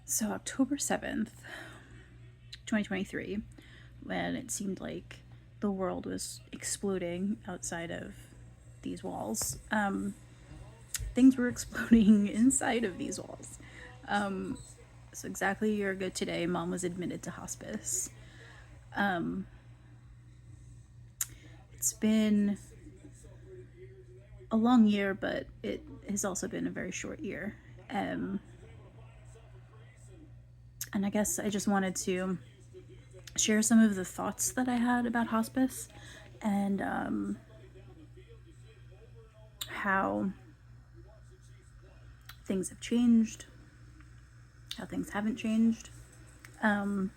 So October 7th, 2023, when it seemed like the world was exploding outside of these walls, things were exploding inside of these walls. So exactly a year ago today, Mom was admitted to hospice. It's been a long year, but it has also been a very short year. And I guess I just wanted to share some of the thoughts that I had about hospice and how things have changed, how things haven't changed. Um,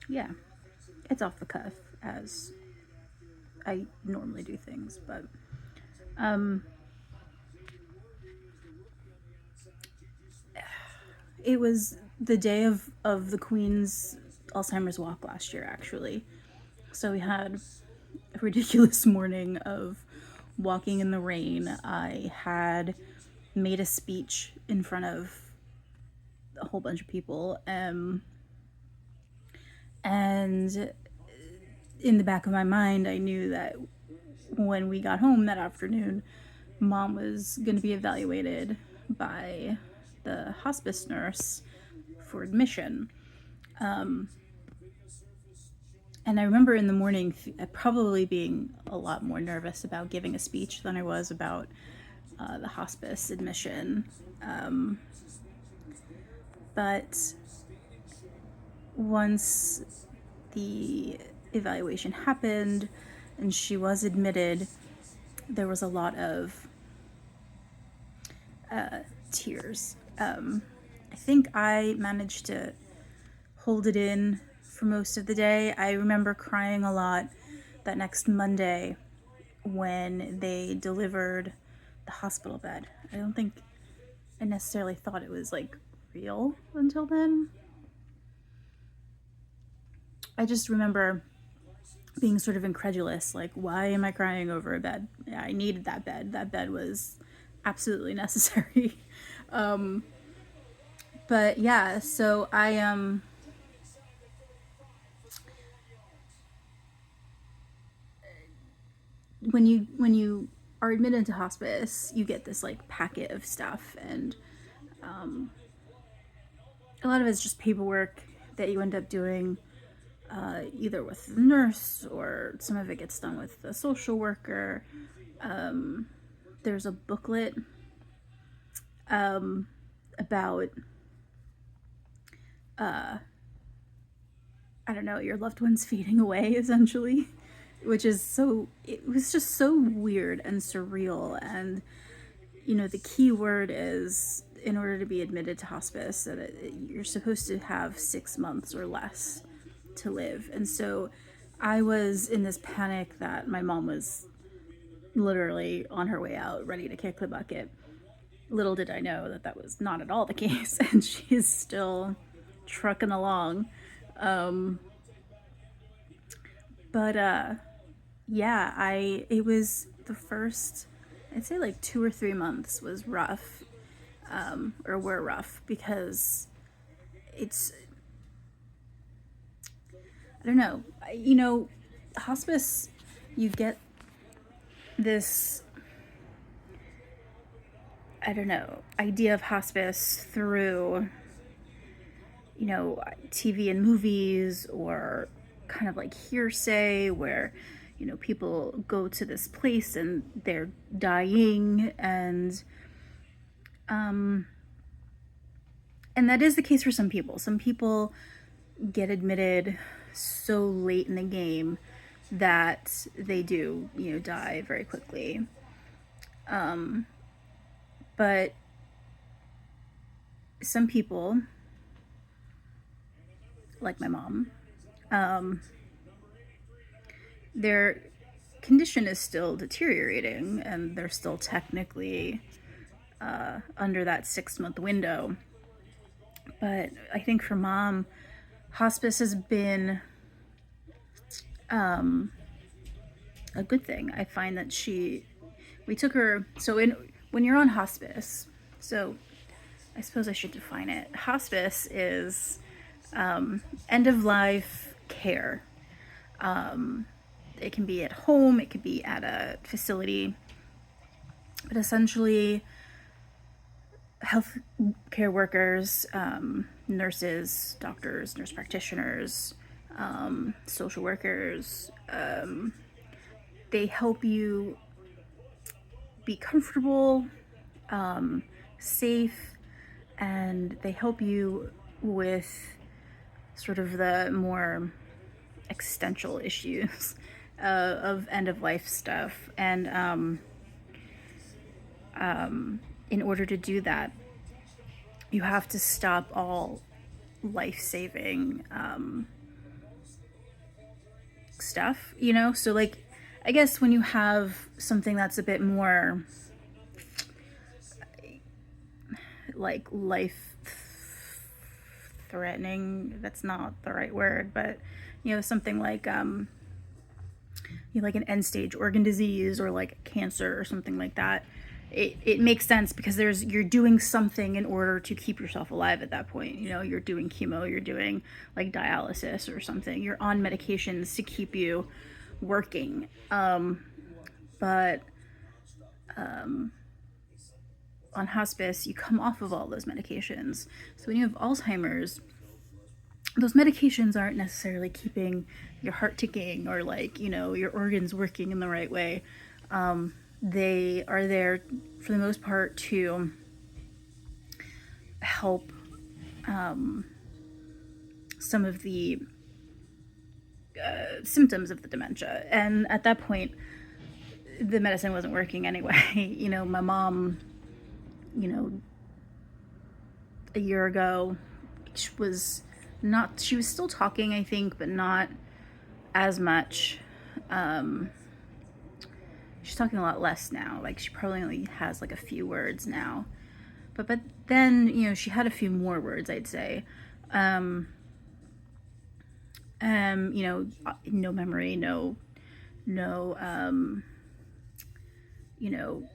yeah, it's off the cuff as I normally do things, but it was the day of the Queen's Alzheimer's walk last year, actually. So we had a ridiculous morning of walking in the rain. I had made a speech in front of a whole bunch of people, and in the back of my mind, I knew that when we got home that afternoon, Mom was going to be evaluated by the hospice nurse for admission. And I remember in the morning probably being a lot more nervous about giving a speech than I was about the hospice admission. But once the evaluation happened and she was admitted, there was a lot of tears. I think I managed to hold it in for most of the day. I remember crying a lot that next Monday when they delivered the hospital bed. I don't think I necessarily thought it was like real until then. I just remember being sort of incredulous, like, why am I crying over a bed? Yeah, I needed that bed. That bed was absolutely necessary. But yeah, so I when you are admitted to hospice, you get this like packet of stuff, and a lot of it's just paperwork that you end up doing either with the nurse or some of it gets done with the social worker. There's a booklet about I don't know, your loved ones fading away, essentially, which is so, it was just so weird and surreal. And, you know, the key word is in order to be admitted to hospice, that you're supposed to have 6 months or less to live. And so I was in this panic that my mom was literally on her way out, ready to kick the bucket. Little did I know that that was not at all the case, and she's still trucking along. But yeah, it was the first, I'd say like 2 or 3 months was rough, or were rough because it's, I don't know, hospice, you get this, I don't know, idea of hospice through, TV and movies, or kind of like hearsay where, people go to this place and they're dying, and that is the case for some people. Some people get admitted so late in the game that they do, die very quickly. But some people, like my mom, their condition is still deteriorating and they're still technically under that 6 month window. But I think for Mom, hospice has been a good thing. I find that we took her, when you're on hospice, so I suppose I should define it. Hospice is end of life care. It can be at home, it could be at a facility, but essentially, health care workers, nurses, doctors, nurse practitioners, social workers, they help you be comfortable, safe, and they help you with sort of the more existential issues of end of life stuff. And in order to do that, you have to stop all life-saving stuff, you know? So, like, I guess when you have something that's a bit more like life threatening, that's not the right word, but you know, something like you know, like an end stage organ disease or like cancer or something like that, it makes sense because you're doing something in order to keep yourself alive at that point. You know, you're doing chemo, you're doing like dialysis or something, you're on medications to keep you working. But on hospice, you come off of all those medications. So when you have Alzheimer's, those medications aren't necessarily keeping your heart ticking or, like, you know, your organs working in the right way. They are there for the most part to help some of the symptoms of the dementia. And at that point, the medicine wasn't working anyway. You know, my mom, you know, a year ago, she was still talking, I think, but not as much. She's talking a lot less now. Like, she probably only has like a few words now. But then, you know, she had a few more words, I'd say. You know, no memory, no, you know,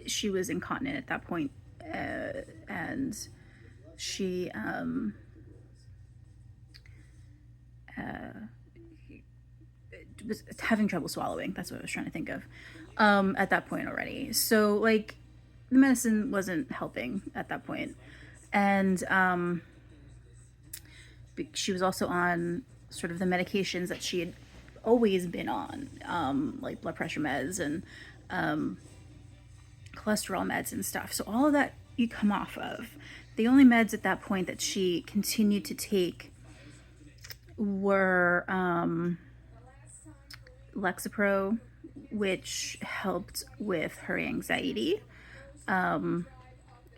she was incontinent at that point, and she was having trouble swallowing. That's what I was trying to think of at that point already. So, like, the medicine wasn't helping at that point. And she was also on sort of the medications that she had always been on, like blood pressure meds and cholesterol meds and stuff. So all of that you come off of. The only meds at that point that she continued to take were Lexapro, which helped with her anxiety, and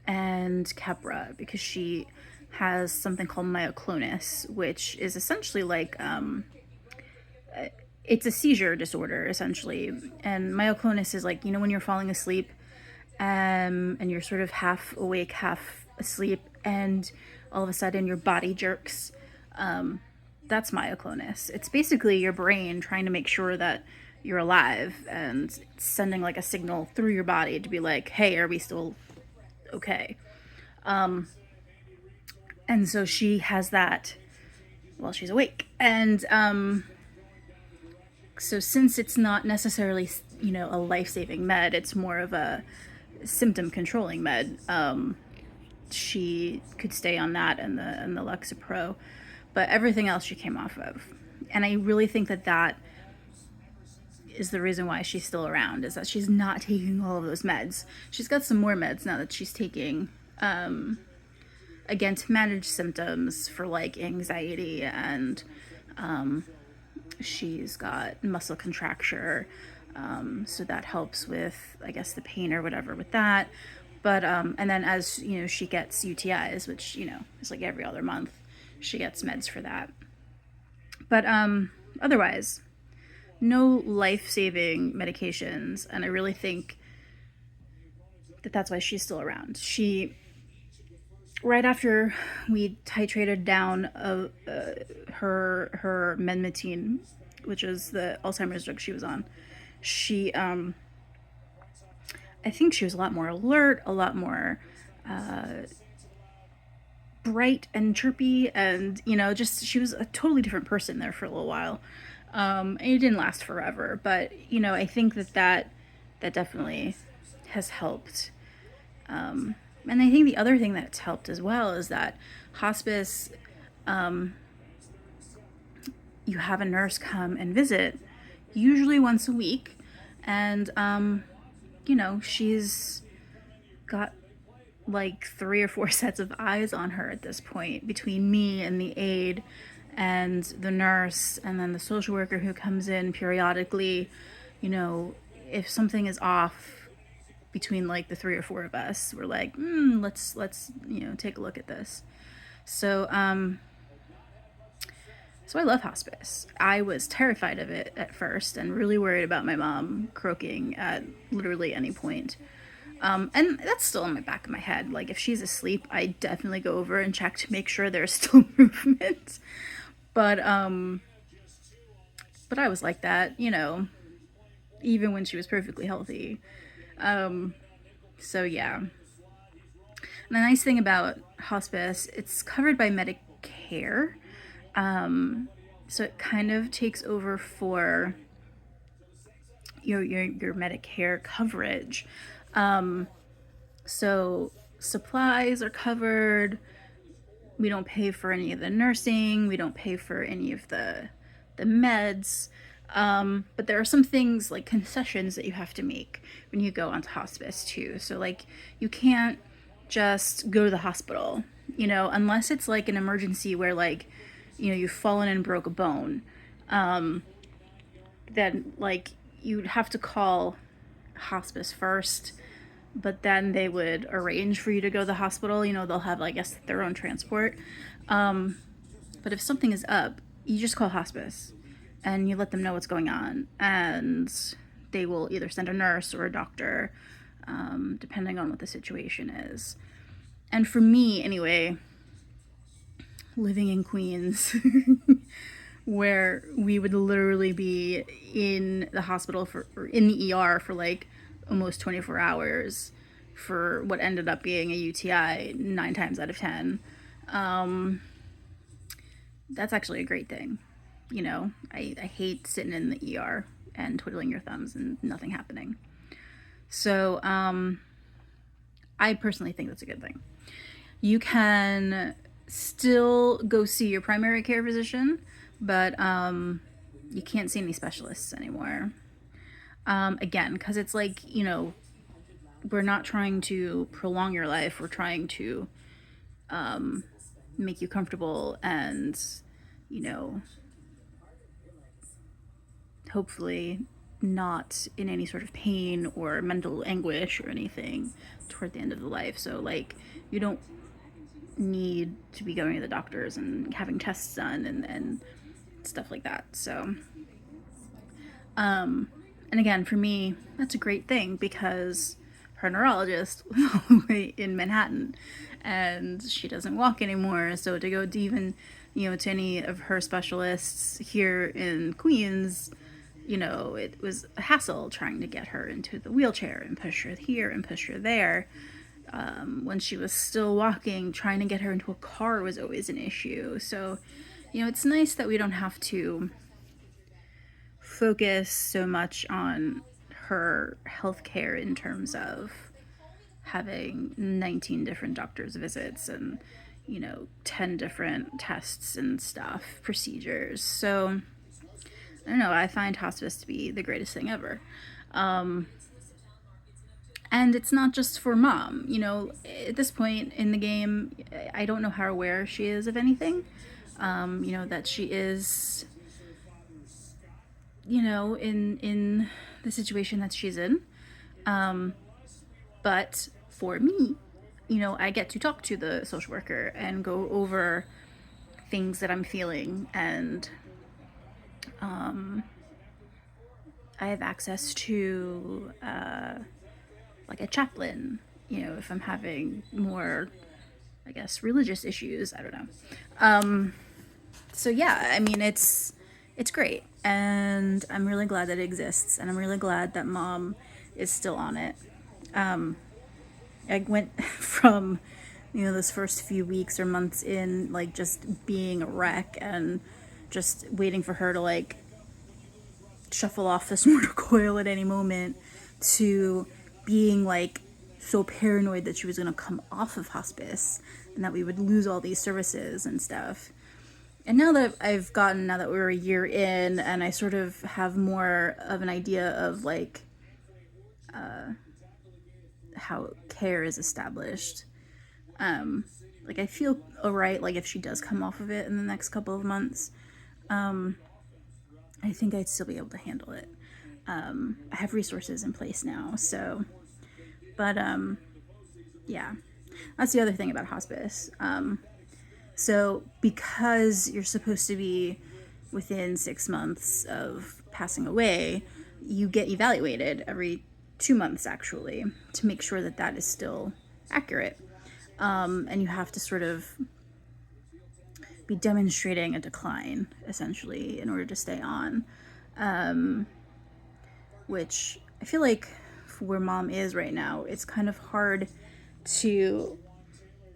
Keppra, because she has something called myoclonus, which is essentially like it's a seizure disorder, essentially. And myoclonus is like, you know, when you're falling asleep and you're sort of half awake, half asleep, and all of a sudden your body jerks. That's myoclonus. It's basically your brain trying to make sure that you're alive and sending like a signal through your body to be like, hey, are we still okay? And so she has that while she's awake. And so since it's not necessarily, you know, a life-saving med, it's more of a symptom controlling med, she could stay on that and the Lexapro, but everything else she came off of. And I really think that is the reason why she's still around, is that she's not taking all of those meds. She's got some more meds now that she's taking, again, to manage symptoms for like anxiety, and she's got muscle contracture, so that helps with, I guess, the pain or whatever with that. But and then, as you know, she gets UTIs, which, you know, is like every other month she gets meds for that. But otherwise, no life-saving medications, and I really think that's why she's still around. She, right after we titrated down her Menmitine, which is the Alzheimer's drug she was on, she I think she was a lot more alert, a lot more bright and chirpy, and just she was a totally different person there for a little while. And it didn't last forever, but I think that definitely has helped. And I think the other thing that's helped as well is that hospice, you have a nurse come and visit, usually once a week, and she's got like 3 or 4 sets of eyes on her at this point, between me and the aide and the nurse and then the social worker who comes in periodically. If something is off between like the 3 or 4 of us, we're like, let's take a look at this. So I love hospice. I was terrified of it at first and really worried about my mom croaking at literally any point. And that's still in my back of my head. Like, if she's asleep, I definitely go over and check to make sure there's still movement. But I was like that, even when she was perfectly healthy. So yeah. And the nice thing about hospice, it's covered by Medicare. So it kind of takes over for your Medicare coverage. So supplies are covered. We don't pay for any of the nursing. We don't pay for any of the meds. But there are some things like concessions that you have to make when you go onto hospice too. So like, you can't just go to the hospital, unless it's like an emergency where like, you've fallen and broke a bone. Then like, you'd have to call hospice first, but then they would arrange for you to go to the hospital. They'll have, I guess, their own transport. But if something is up, you just call hospice and you let them know what's going on, and they will either send a nurse or a doctor, depending on what the situation is. And for me, anyway, living in Queens, where we would literally be in the hospital or in the ER for like almost 24 hours for what ended up being a UTI 9 times out of 10. That's actually a great thing. I hate sitting in the ER and twiddling your thumbs and nothing happening. So I personally think that's a good thing. You can still go see your primary care physician, but you can't see any specialists anymore. Again, because it's like, we're not trying to prolong your life. We're trying to make you comfortable and, hopefully not in any sort of pain or mental anguish or anything toward the end of the life. So like, you don't need to be going to the doctors and having tests done and stuff like that. So and again, for me, that's a great thing, because her neurologist was all the way in Manhattan and she doesn't walk anymore. So to go to even, to any of her specialists here in Queens, it was a hassle trying to get her into the wheelchair and push her here and push her there. When she was still walking, trying to get her into a car was always an issue. So, it's nice that we don't have to focus so much on her healthcare in terms of having 19 different doctor's visits and 10 different tests and stuff, procedures. So I don't know, I find hospice to be the greatest thing ever. And it's not just for mom. At this point in the game, I don't know how aware she is of anything. That she is, in the situation that she's in. But for me, I get to talk to the social worker and go over things that I'm feeling, and I have access to like a chaplain, if I'm having more, I guess, religious issues. I don't know. So yeah, I mean, it's great, and I'm really glad that it exists, and I'm really glad that mom is still on it. I went from you know, those first few weeks or months in, like, just being a wreck and just waiting for her to, like, shuffle off this mortal coil at any moment, to being, like, so paranoid that she was going to come off of hospice and that we would lose all these services and stuff. And now that we're a year in and I sort of have more of an idea of, like, how care is established, like, I feel alright, like, if she does come off of it in the next couple of months, I think I'd still be able to handle it. I have resources in place now, so, but, yeah, that's the other thing about hospice. So because you're supposed to be within 6 months of passing away, you get evaluated every 2 months, actually, to make sure that that is still accurate. And you have to sort of be demonstrating a decline, essentially, in order to stay on. Which I feel like for where Mom is right now, it's kind of hard to,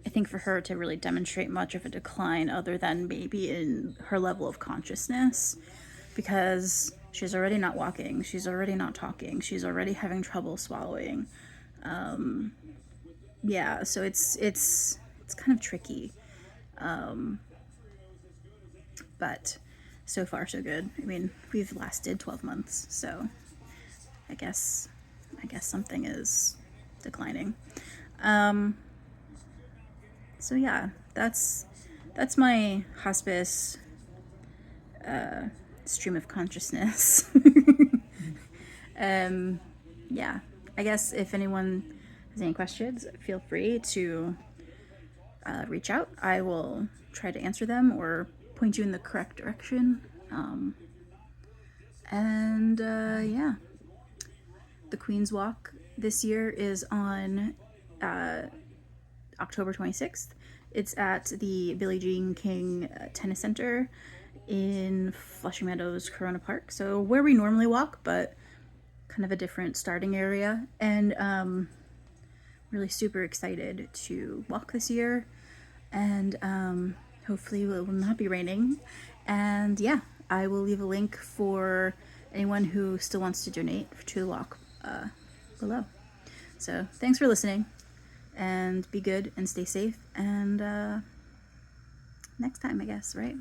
I think, for her to really demonstrate much of a decline other than maybe in her level of consciousness, because she's already not walking, she's already not talking, she's already having trouble swallowing. Yeah, so it's kind of tricky. But so far so good. I mean, we've lasted 12 months, so I guess something is declining. So yeah, that's my hospice stream of consciousness. Yeah, I guess if anyone has any questions, feel free to reach out. I will try to answer them or point you in the correct direction. Yeah, the Queen's Walk this year is on October 26th. It's at the Billie Jean King Tennis Center in Flushing Meadows, Corona Park. So where we normally walk, but kind of a different starting area. And really super excited to walk this year. And hopefully it will not be raining. And yeah, I will leave a link for anyone who still wants to donate to the walk below. So thanks for listening, and be good and stay safe, and next time, I guess, right?